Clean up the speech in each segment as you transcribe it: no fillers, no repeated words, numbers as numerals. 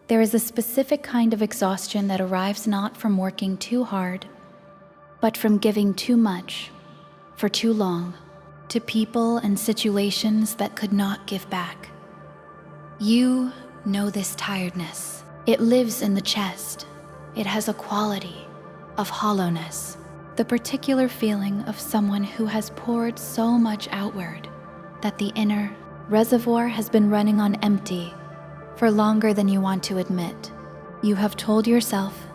There is a specific kind of exhaustion that arrives not from working too hard, but from giving too much, for too long, to people and situations that could not give back. You know this tiredness. It lives in the chest. It has a quality of hollowness, the particular feeling of someone who has poured so much outward that the inner reservoir has been running on empty for longer than you want to admit. You have told yourself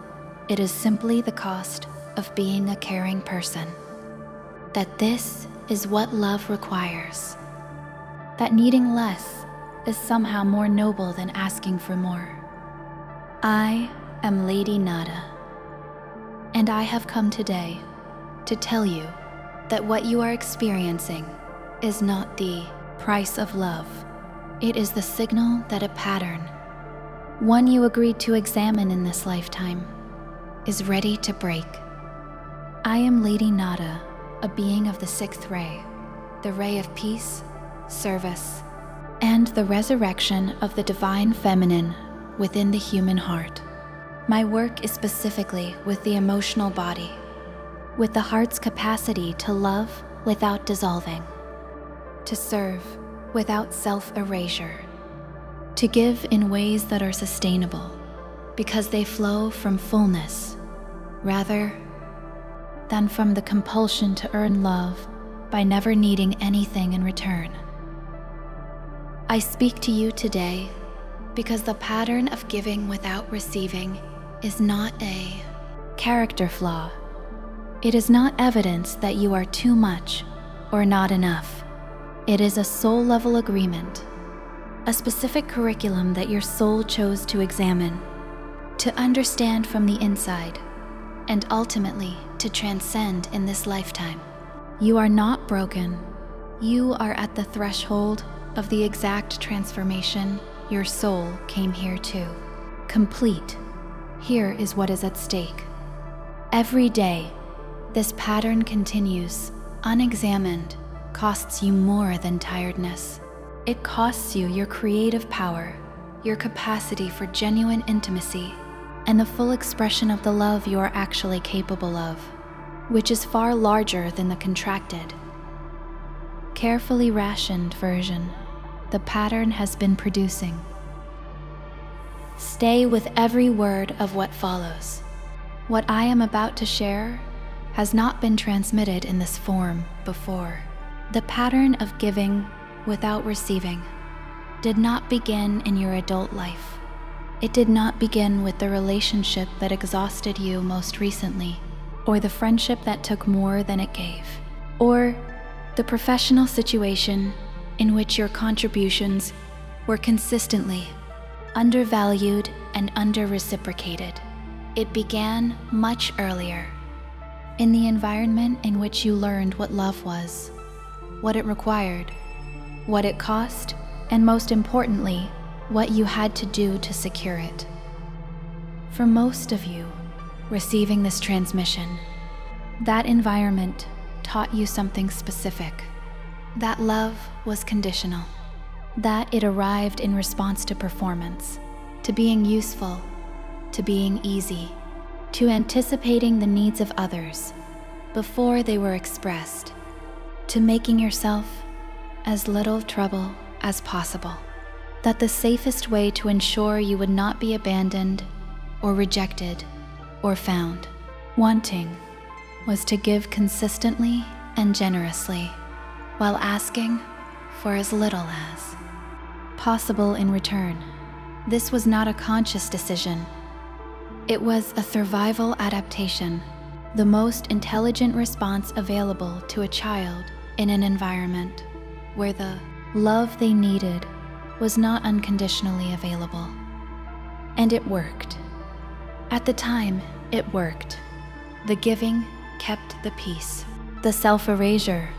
it is simply the cost of being a caring person, that this is what love requires, that needing less is somehow more noble than asking for more. I am Lady Nada, and I have come today to tell you that what you are experiencing is not the price of love. It is the signal that a pattern, one you agreed to examine in this lifetime, is ready to break. I am Lady Nada, a being of the sixth ray, the ray of peace, service, and the resurrection of the divine feminine within the human heart. My work is specifically with the emotional body, with the heart's capacity to love without dissolving, to serve without self-erasure, to give in ways that are sustainable because they flow from fullness rather than from the compulsion to earn love by never needing anything in return. I speak to you today because the pattern of giving without receiving is not a character flaw. It is not evidence that you are too much or not enough. It is a soul-level agreement, a specific curriculum that your soul chose to examine, to understand from the inside, and ultimately to transcend in this lifetime. You are not broken. You are at the threshold of the exact transformation your soul came here to. Complete. Here is what is at stake. Every day, this pattern continues, unexamined, costs you more than tiredness. It costs you your creative power, your capacity for genuine intimacy, and the full expression of the love you are actually capable of, which is far larger than the contracted, carefully rationed version the pattern has been producing. Stay with every word of what follows. What I am about to share has not been transmitted in this form before. The pattern of giving without receiving did not begin in your adult life. It did not begin with the relationship that exhausted you most recently, or the friendship that took more than it gave, or the professional situation in which your contributions were consistently undervalued and under-reciprocated. It began much earlier, in the environment in which you learned what love was, what it required, what it cost, and most importantly, what you had to do to secure it. For most of you receiving this transmission, that environment taught you something specific, that love was conditional, that it arrived in response to performance, to being useful, to being easy, to anticipating the needs of others before they were expressed, to making yourself as little trouble as possible, that the safest way to ensure you would not be abandoned or rejected or found wanting was to give consistently and generously while asking for as little as possible in return. This was not a conscious decision. It was a survival adaptation, the most intelligent response available to a child in an environment where the love they needed was not unconditionally available. And it worked. At the time, it worked. The giving kept the peace. The self-erasure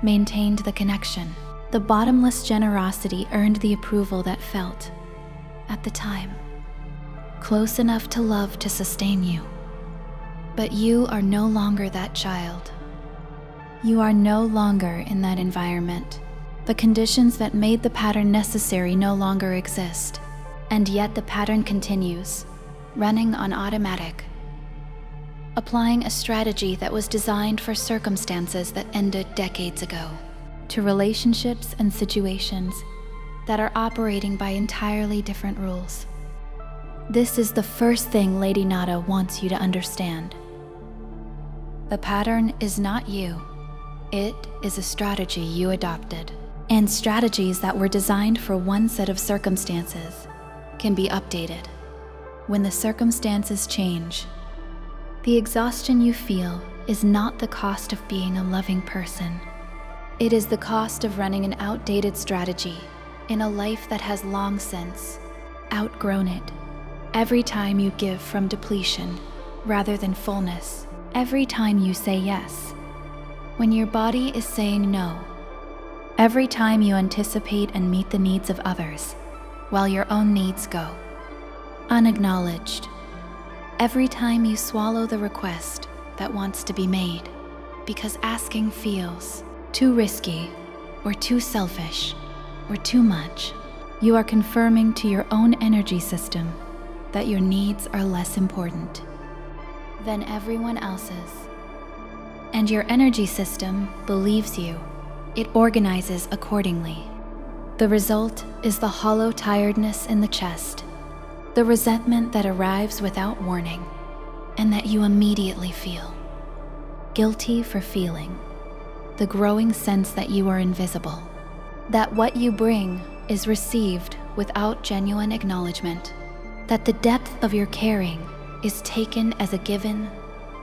maintained the connection. The bottomless generosity earned the approval that felt, at the time, close enough to love to sustain you. But you are no longer that child. You are no longer in that environment. The conditions that made the pattern necessary no longer exist, And yet the pattern continues, running on automatic, applying a strategy that was designed for circumstances that ended decades ago, to relationships and situations that are operating by entirely different rules. This is the first thing Lady Nada wants you to understand. The pattern is not you. It is a strategy you adopted. And strategies that were designed for one set of circumstances can be updated when the circumstances change. The exhaustion you feel is not the cost of being a loving person. It is the cost of running an outdated strategy in a life that has long since outgrown it. Every time you give from depletion rather than fullness, every time you say yes when your body is saying no, every time you anticipate and meet the needs of others while your own needs go unacknowledged, every time you swallow the request that wants to be made because asking feels too risky or too selfish or too much, you are confirming to your own energy system that your needs are less important than everyone else's. And your energy system believes you. It organizes accordingly. The result is the hollow tiredness in the chest, the resentment that arrives without warning, and that you immediately feel. Guilty for feeling. The growing sense that you are invisible. That what you bring is received without genuine acknowledgement. That the depth of your caring is taken as a given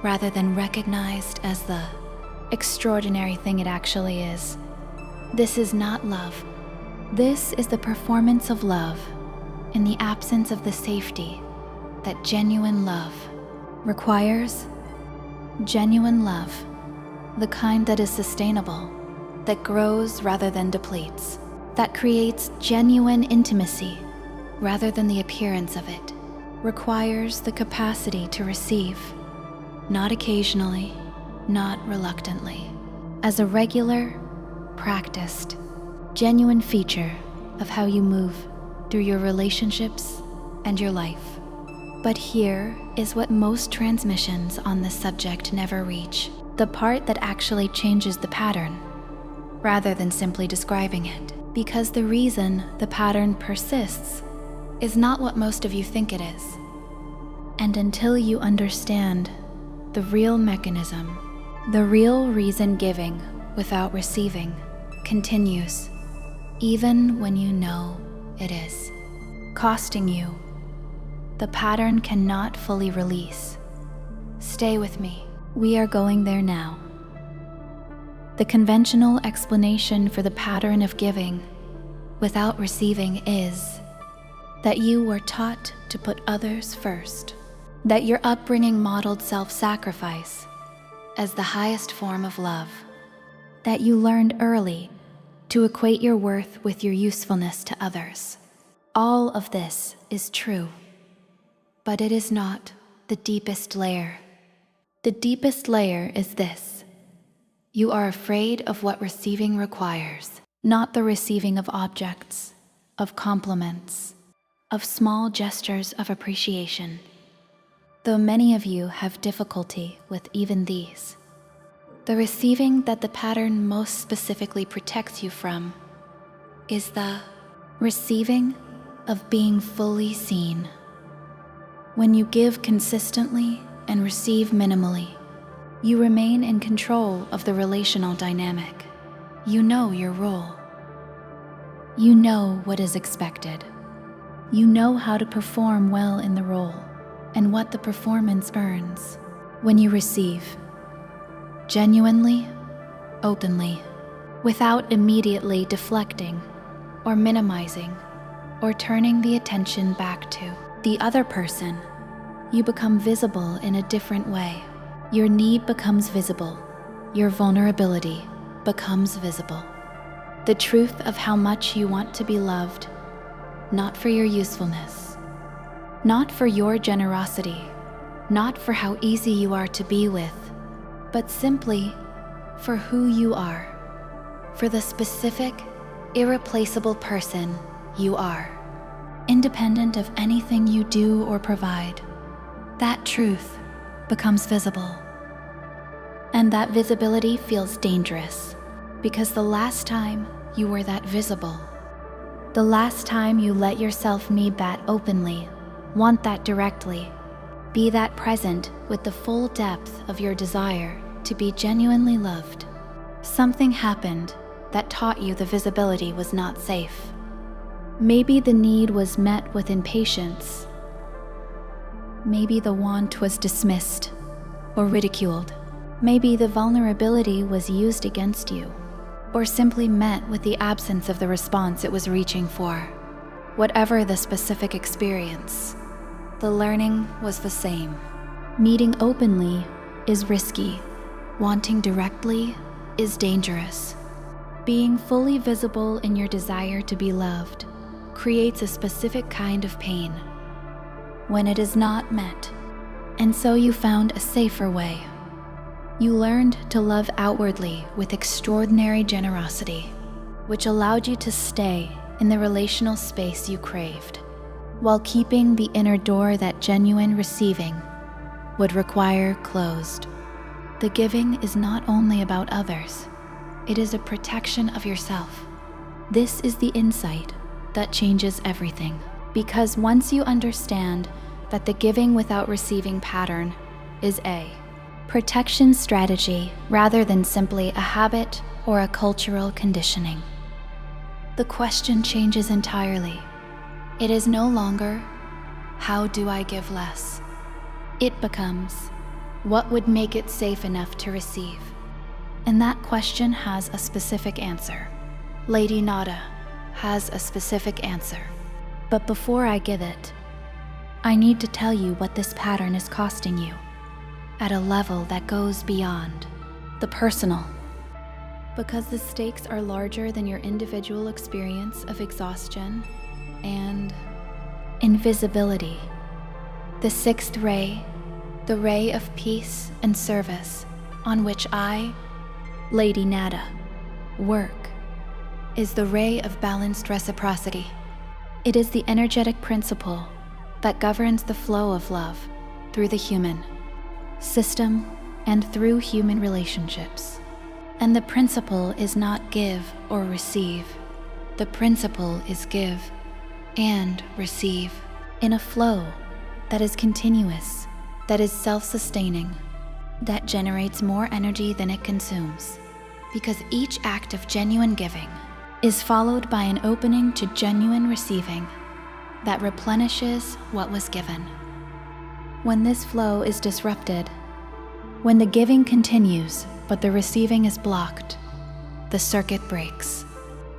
rather than recognized as the extraordinary thing it actually is. This is not love. This is the performance of love in the absence of the safety that genuine love requires. Genuine love, the kind that is sustainable, that grows rather than depletes, that creates genuine intimacy rather than the appearance of it, requires the capacity to receive, not occasionally, not reluctantly, as a regular, practiced, genuine feature of how you move through your relationships and your life. But here is what most transmissions on this subject never reach, the part that actually changes the pattern, rather than simply describing it. Because the reason the pattern persists is not what most of you think it is. And until you understand the real mechanism, the real reason giving without receiving continues, even when you know it is costing you, the pattern cannot fully release. Stay with me. We are going there now. The conventional explanation for the pattern of giving without receiving is that you were taught to put others first, that your upbringing modeled self-sacrifice as the highest form of love, that you learned early to equate your worth with your usefulness to others. All of this is true, but it is not the deepest layer. The deepest layer is this: you are afraid of what receiving requires, not the receiving of objects, of compliments, of small gestures of appreciation, though many of you have difficulty with even these. The receiving that the pattern most specifically protects you from is the receiving of being fully seen. When you give consistently and receive minimally, you remain in control of the relational dynamic. You know your role. You know what is expected. You know how to perform well in the role and what the performance earns when you receive, genuinely, openly, without immediately deflecting or minimizing or turning the attention back to the other person. You become visible in a different way. Your need becomes visible. Your vulnerability becomes visible. The truth of how much you want to be loved, not for your usefulness, not for your generosity, not for how easy you are to be with, but simply for who you are, for the specific, irreplaceable person you are. independent of anything you do or provide. That truth becomes visible. And that visibility feels dangerous, because the last time you were that visible, the last time you let yourself need that openly, want that directly, be that present with the full depth of your desire to be genuinely loved, something happened that taught you the visibility was not safe. Maybe the need was met with impatience. Maybe the want was dismissed or ridiculed. Maybe the vulnerability was used against you, or simply met with the absence of the response it was reaching for. Whatever the specific experience, the learning was the same. Meeting openly is risky. Wanting directly is dangerous. Being fully visible in your desire to be loved creates a specific kind of pain when it is not met, and so you found a safer way. You learned to love outwardly with extraordinary generosity, which allowed you to stay in the relational space you craved, while keeping the inner door that genuine receiving would require closed. The giving is not only about others, it is a protection of yourself. This is the insight that changes everything, because once you understand that the giving without receiving pattern is a protection strategy rather than simply a habit or a cultural conditioning, the question changes entirely. It is no longer, how do I give less? It becomes, what would make it safe enough to receive? And that question has a specific answer. Lady Nada has a specific answer. But before I give it, I need to tell you what this pattern is costing you at a level that goes beyond the personal. Because the stakes are larger than your individual experience of exhaustion and invisibility. The sixth ray, the ray of peace and service on which I, Lady Nada, work, is the ray of balanced reciprocity. It is the energetic principle that governs the flow of love through the human system and through human relationships. And the principle is not give or receive. The principle is give and receive in a flow that is continuous, that is self-sustaining, that generates more energy than it consumes, because each act of genuine giving is followed by an opening to genuine receiving that replenishes what was given. When this flow is disrupted, when the giving continues but the receiving is blocked, the circuit breaks.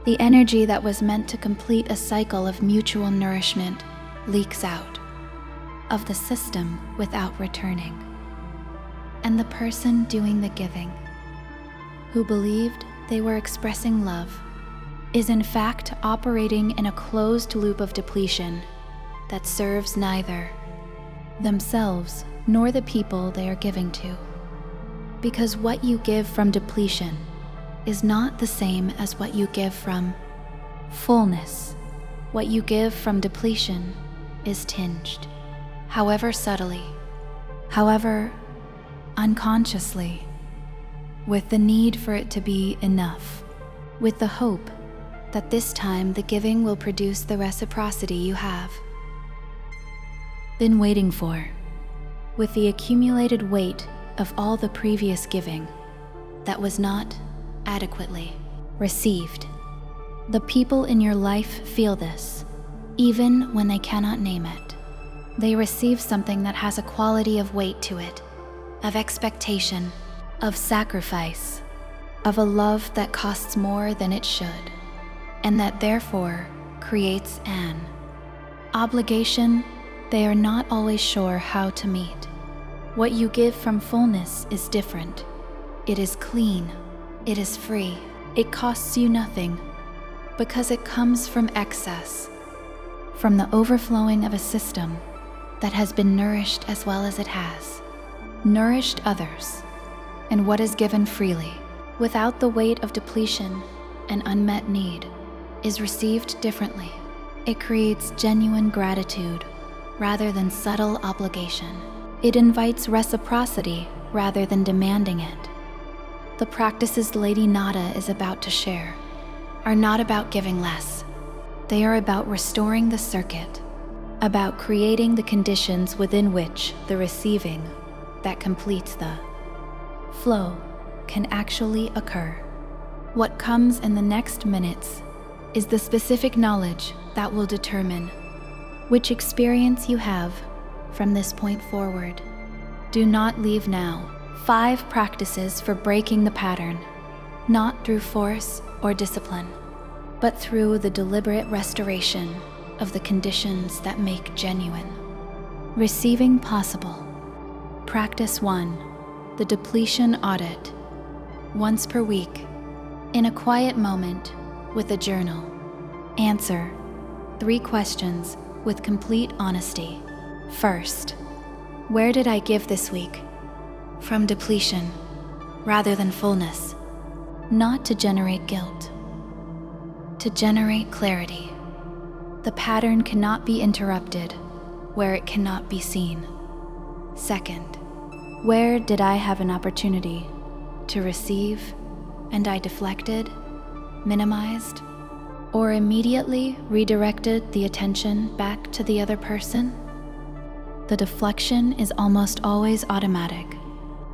The energy that was meant to complete a cycle of mutual nourishment leaks out of the system without returning. And the person doing the giving, who believed they were expressing love, is in fact operating in a closed loop of depletion that serves neither themselves nor the people they are giving to. Because what you give from depletion is not the same as what you give from fullness. What you give from depletion is tinged, however subtly, however unconsciously, with the need for it to be enough, with the hope that this time the giving will produce the reciprocity you have been waiting for, with the accumulated weight of all the previous giving that was not adequately received. The people in your life feel this, even when they cannot name it. They receive something that has a quality of weight to it, of expectation, of sacrifice, of a love that costs more than it should, and that therefore creates an obligation they are not always sure how to meet. What you give from fullness is different. It is clean. It is free. It costs you nothing because it comes from excess, from the overflowing of a system that has been nourished as well as it has nourished others, and what is given freely, without the weight of depletion and unmet need, is received differently. It creates genuine gratitude rather than subtle obligation. It invites reciprocity rather than demanding it. The practices Lady Nada is about to share are not about giving less. They are about restoring the circuit, about creating the conditions within which the receiving that completes the flow can actually occur. What comes in the next minutes is the specific knowledge that will determine which experience you have from this point forward. Do not leave now. 5 practices for breaking the pattern, not through force or discipline, but through the deliberate restoration of the conditions that make genuine. Receiving possible. Practice 1, the depletion audit. Once per week, in a quiet moment with a journal. Answer 3 questions with complete honesty. First, where did I give this week? From depletion, rather than fullness. Not to generate guilt, to generate clarity. The pattern cannot be interrupted where it cannot be seen. Second, where did I have an opportunity to receive and I deflected, minimized, or immediately redirected the attention back to the other person? The deflection is almost always automatic,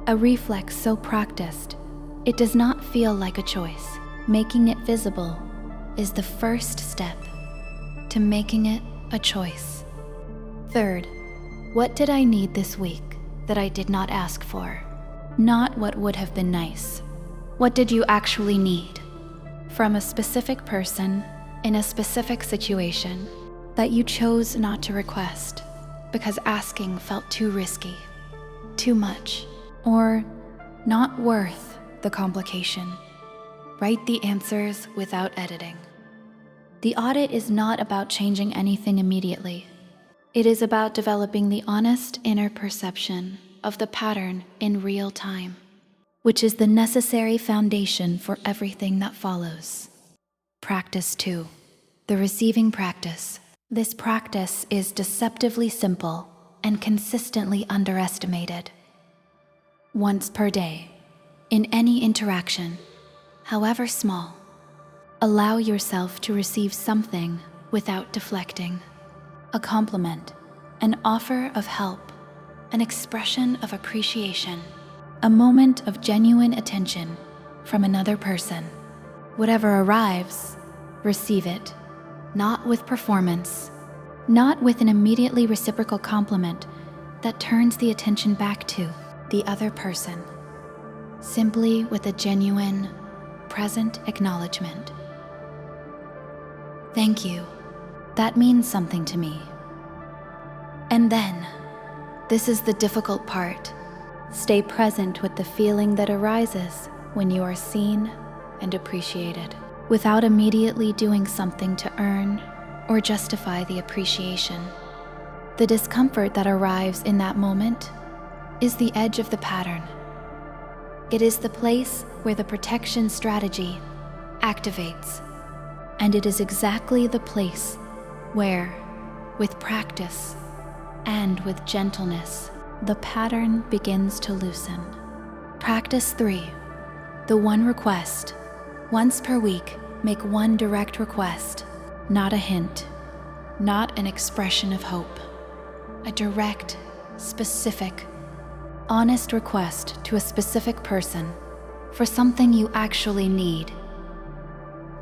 a reflex so practiced, it does not feel like a choice. Making it visible is the first step to making it a choice. Third, what did I need this week that I did not ask for? Not what would have been nice. What did you actually need from a specific person in a specific situation that you chose not to request because asking felt too risky, too much, or not worth the complication? Write the answers without editing. The audit is not about changing anything immediately. It is about developing the honest inner perception of the pattern in real time, which is the necessary foundation for everything that follows. Practice 2, the receiving practice. This practice is deceptively simple and consistently underestimated. Once per day, in any interaction, however small, allow yourself to receive something without deflecting. A compliment, an offer of help, an expression of appreciation, a moment of genuine attention from another person. Whatever arrives, receive it, not with performance, not with an immediately reciprocal compliment that turns the attention back to the other person, simply with a genuine, present acknowledgement. Thank you. That means something to me. And then, this is the difficult part. Stay present with the feeling that arises when you are seen and appreciated, without immediately doing something to earn or justify the appreciation. The discomfort that arrives in that moment is the edge of the pattern. It is the place where the protection strategy activates, and it is exactly the place where, with practice and with gentleness, the pattern begins to loosen. Practice 3, the one request. Once per week, make one direct request, not a hint, not an expression of hope. A direct, specific, honest request to a specific person for something you actually need.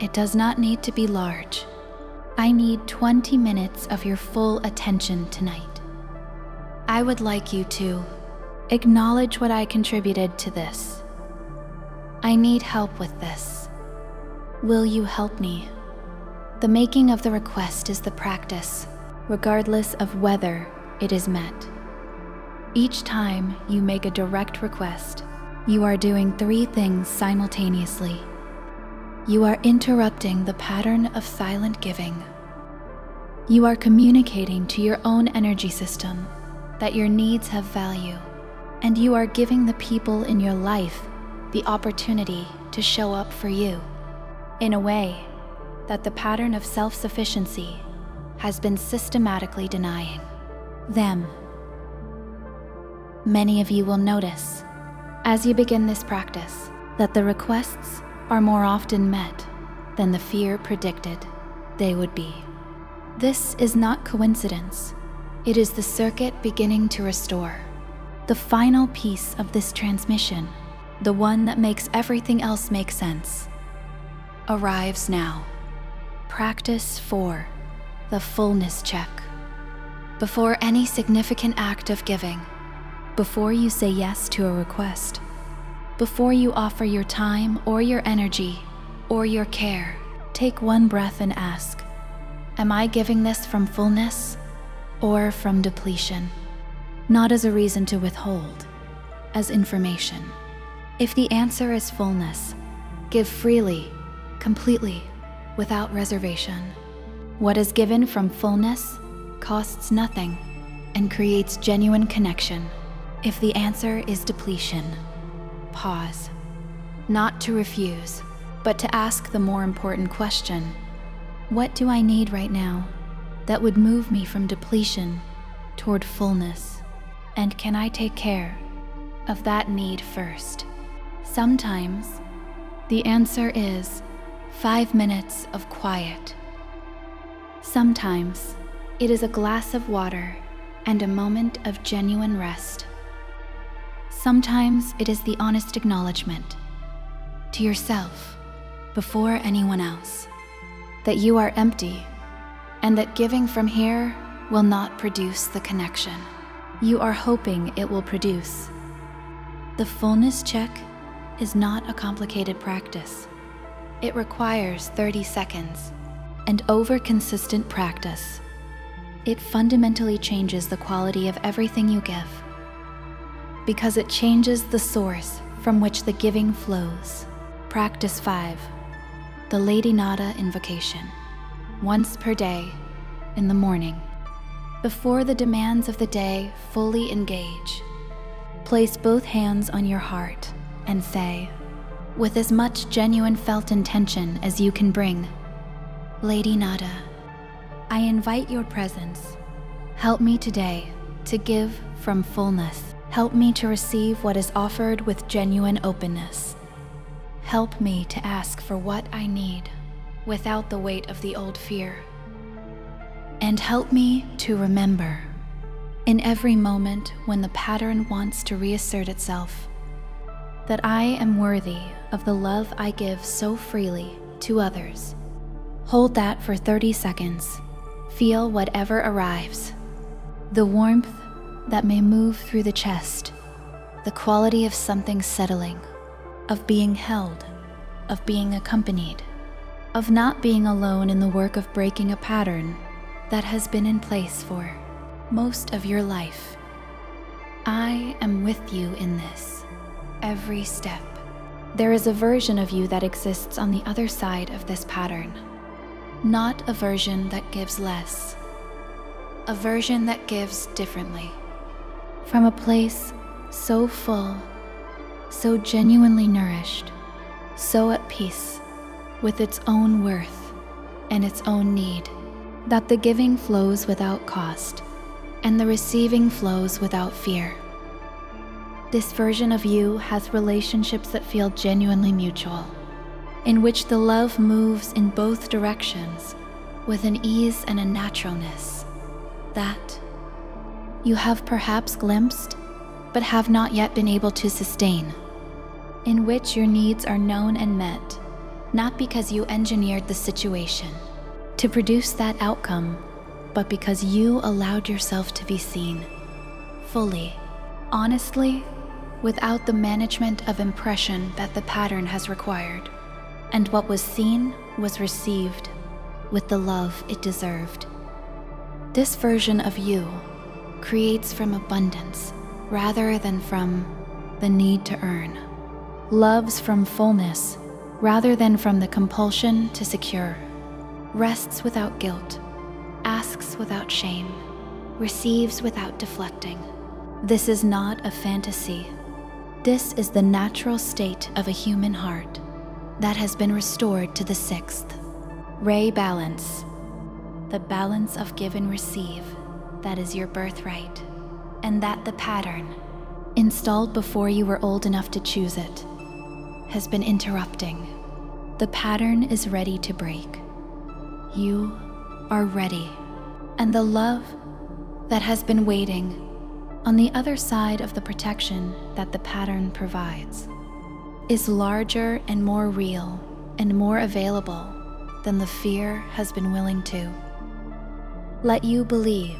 It does not need to be large. I need 20 minutes of your full attention tonight. I would like you to acknowledge what I contributed to this. I need help with this. Will you help me? The making of the request is the practice, regardless of whether it is met. Each time you make a direct request, you are doing 3 things simultaneously. You are interrupting the pattern of silent giving. You are communicating to your own energy system that your needs have value, and you are giving the people in your life the opportunity to show up for you in a way that the pattern of self-sufficiency has been systematically denying them. Many of you will notice, as you begin this practice, that the requests are more often met than the fear predicted they would be. This is not coincidence. It is the circuit beginning to restore. The final piece of this transmission, the one that makes everything else make sense, arrives now. Practice 4, the fullness check. Before any significant act of giving, before you say yes to a request, before you offer your time or your energy or your care, take one breath and ask, am I giving this from fullness or from depletion? Not as a reason to withhold, as information. If the answer is fullness, give freely, completely, without reservation. What is given from fullness costs nothing and creates genuine connection. If the answer is depletion, pause. Not to refuse, but to ask the more important question, what do I need right now that would move me from depletion toward fullness? And can I take care of that need first? Sometimes the answer is 5 minutes of quiet. Sometimes it is a glass of water and a moment of genuine rest. Sometimes it is the honest acknowledgement to yourself before anyone else that you are empty and that giving from here will not produce the connection you are hoping it will produce. The fullness check is not a complicated practice. It requires 30 seconds and over consistent practice. It fundamentally changes the quality of everything you give because it changes the source from which the giving flows. Practice 5, the Lady Nada invocation, once per day in the morning. Before the demands of the day fully engage, place both hands on your heart and say, with as much genuine felt intention as you can bring, Lady Nada, I invite your presence. Help me today to give from fullness. Help me to receive what is offered with genuine openness. Help me to ask for what I need without the weight of the old fear. And help me to remember, in every moment when the pattern wants to reassert itself, that I am worthy of the love I give so freely to others. Hold that for 30 seconds. Feel whatever arrives. The warmth that may move through the chest, the quality of something settling, of being held, of being accompanied, of not being alone in the work of breaking a pattern that has been in place for most of your life. I am with you in this, every step. There is a version of you that exists on the other side of this pattern, not a version that gives less, a version that gives differently, from a place so full, so genuinely nourished, so at peace with its own worth and its own need, that the giving flows without cost and the receiving flows without fear. This version of you has relationships that feel genuinely mutual, in which the love moves in both directions with an ease and a naturalness that you have perhaps glimpsed but have not yet been able to sustain, in which your needs are known and met, not because you engineered the situation to produce that outcome, but because you allowed yourself to be seen, fully, honestly, without the management of impression that the pattern has required. And what was seen was received with the love it deserved. This version of you creates from abundance rather than from the need to earn, loves from fullness rather than from the compulsion to secure, rests without guilt, asks without shame, receives without deflecting. This is not a fantasy. This is the natural state of a human heart that has been restored to the 6th ray balance, the balance of give and receive that is your birthright, and that the pattern, installed before you were old enough to choose it, has been interrupting. The pattern is ready to break. You are ready, and the love that has been waiting on the other side of the protection that the pattern provides is larger and more real and more available than the fear has been willing to. Let you believe.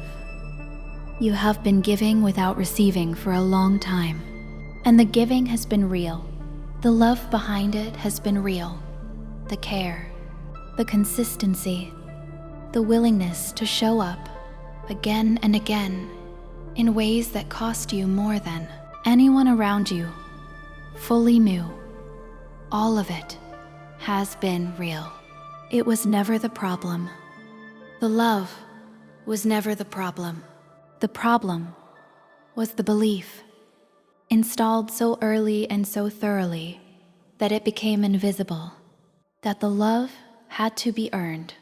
You have been giving without receiving for a long time, and the giving has been real. The love behind it has been real. The care, the consistency, the willingness to show up again and again in ways that cost you more than anyone around you fully knew. All of it has been real. It was never the problem. The love was never the problem. The problem was the belief, installed so early and so thoroughly that it became invisible, that the love had to be earned,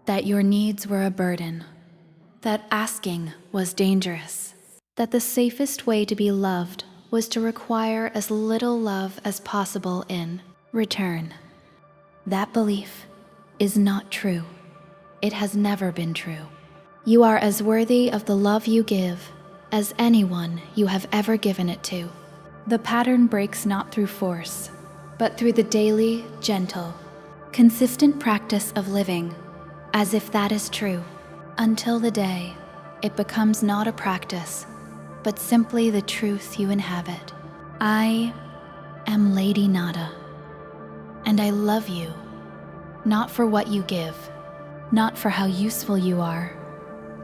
that your needs were a burden, that asking was dangerous, that the safest way to be loved was to require as little love as possible in return. That belief is not true. It has never been true. You are as worthy of the love you give as anyone you have ever given it to. The pattern breaks not through force, but through the daily, gentle, consistent practice of living as if that is true, until the day it becomes not a practice, but simply the truth you inhabit. I am Lady Nada, and I love you, not for what you give, not for how useful you are,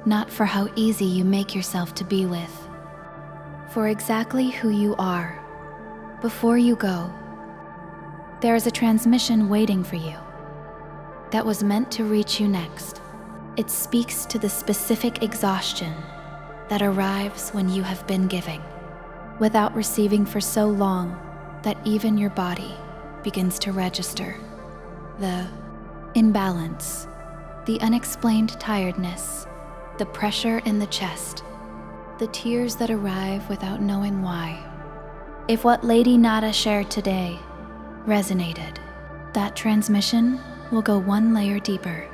not for how easy you make yourself to be with, for exactly who you are. Before you go, there is a transmission waiting for you that was meant to reach you next. It speaks to the specific exhaustion that arrives when you have been giving, without receiving for so long that even your body begins to register. The imbalance, the unexplained tiredness, the pressure in the chest, the tears that arrive without knowing why. If what Lady Nada shared today resonated, that transmission will go one layer deeper.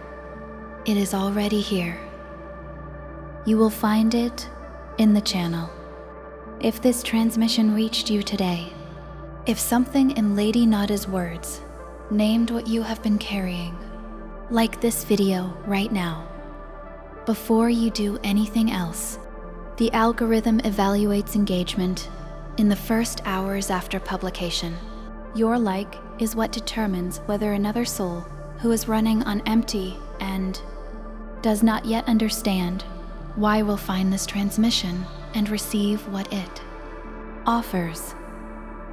It is already here. You will find it in the channel. If this transmission reached you today, if something in Lady Nada's words named what you have been carrying, like this video right now, before you do anything else, the algorithm evaluates engagement in the first hours after publication. Your like is what determines whether another soul who is running on empty and does not yet understand why will find this transmission and receive what it offers.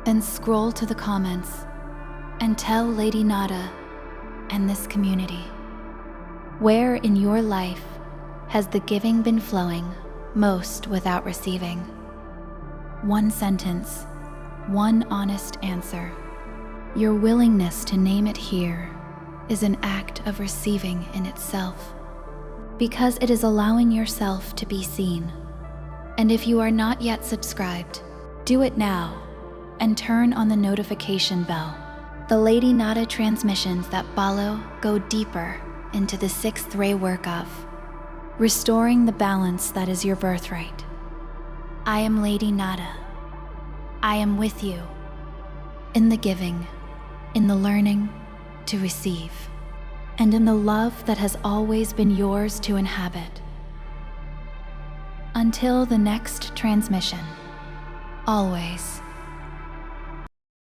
Then scroll to the comments and tell Lady Nada and this community, where in your life has the giving been flowing most without receiving? One sentence, one honest answer. Your willingness to name it here is an act of receiving in itself, because it is allowing yourself to be seen. And if you are not yet subscribed, do it now and turn on the notification bell. The Lady Nada transmissions that follow go deeper into the 6th ray work of restoring the balance that is your birthright. I am Lady Nada. I am with you in the giving, in the learning to receive, and in the love that has always been yours to inhabit. Until the next transmission, always